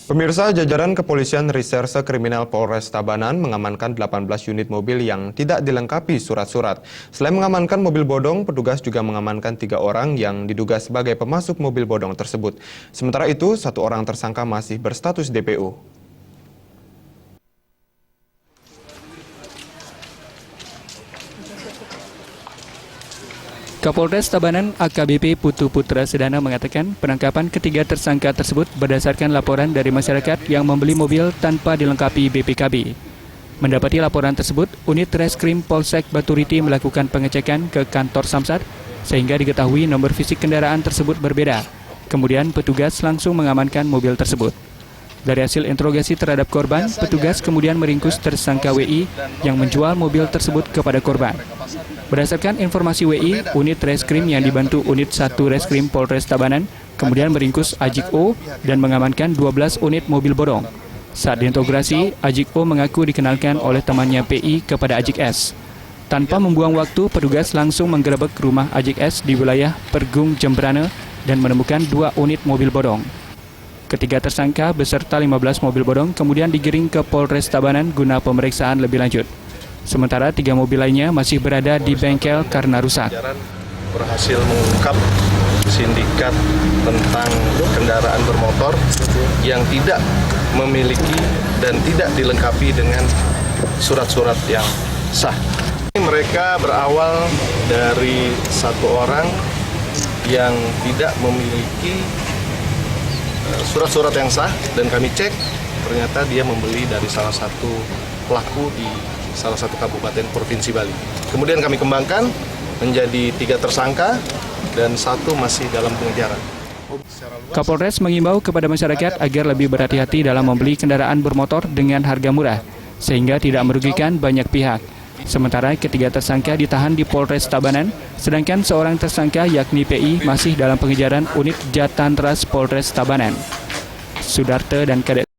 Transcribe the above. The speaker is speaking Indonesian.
Pemirsa, jajaran Kepolisian Reserse Kriminal Polres Tabanan mengamankan 18 unit mobil yang tidak dilengkapi surat-surat. Selain mengamankan mobil bodong, petugas juga mengamankan 3 orang yang diduga sebagai pemasok mobil bodong tersebut. Sementara itu, 1 orang tersangka masih berstatus DPO. Kapolres Tabanan AKBP Putu Putra Sedana mengatakan penangkapan ketiga tersangka tersebut berdasarkan laporan dari masyarakat yang membeli mobil tanpa dilengkapi BPKB. Mendapati laporan tersebut, unit Reskrim Polsek Baturiti melakukan pengecekan ke kantor Samsat sehingga diketahui nomor fisik kendaraan tersebut berbeda. Kemudian petugas langsung mengamankan mobil tersebut. Dari hasil interogasi terhadap korban, petugas kemudian meringkus tersangka WI yang menjual mobil tersebut kepada korban. Berdasarkan informasi WI, unit Reskrim yang dibantu unit 1 Reskrim Polres Tabanan kemudian meringkus Ajik O dan mengamankan 12 unit mobil bodong. Saat diinterogasi, Ajik O mengaku dikenalkan oleh temannya PI kepada Ajik S. Tanpa membuang waktu, petugas langsung menggerebek rumah Ajik S di wilayah Pergung Jembrane dan menemukan 2 unit mobil bodong. Ketiga tersangka beserta 15 mobil bodong kemudian digiring ke Polres Tabanan guna pemeriksaan lebih lanjut. Sementara 3 mobil lainnya masih berada di bengkel karena rusak. Berhasil mengungkap sindikat tentang kendaraan bermotor yang tidak memiliki dan tidak dilengkapi dengan surat-surat yang sah. Mereka berawal dari 1 orang yang tidak memiliki surat-surat yang sah dan kami cek ternyata dia membeli dari salah satu pelaku di salah satu kabupaten provinsi Bali. Kemudian kami kembangkan menjadi 3 tersangka dan 1 masih dalam pengejaran. Kapolres mengimbau kepada masyarakat agar lebih berhati-hati dalam membeli kendaraan bermotor dengan harga murah, sehingga tidak merugikan banyak pihak. Sementara ketiga tersangka ditahan di Polres Tabanan, sedangkan seorang tersangka yakni PI masih dalam pengejaran unit Jatan Ras Polres Tabanan. Sudarte dan Kadek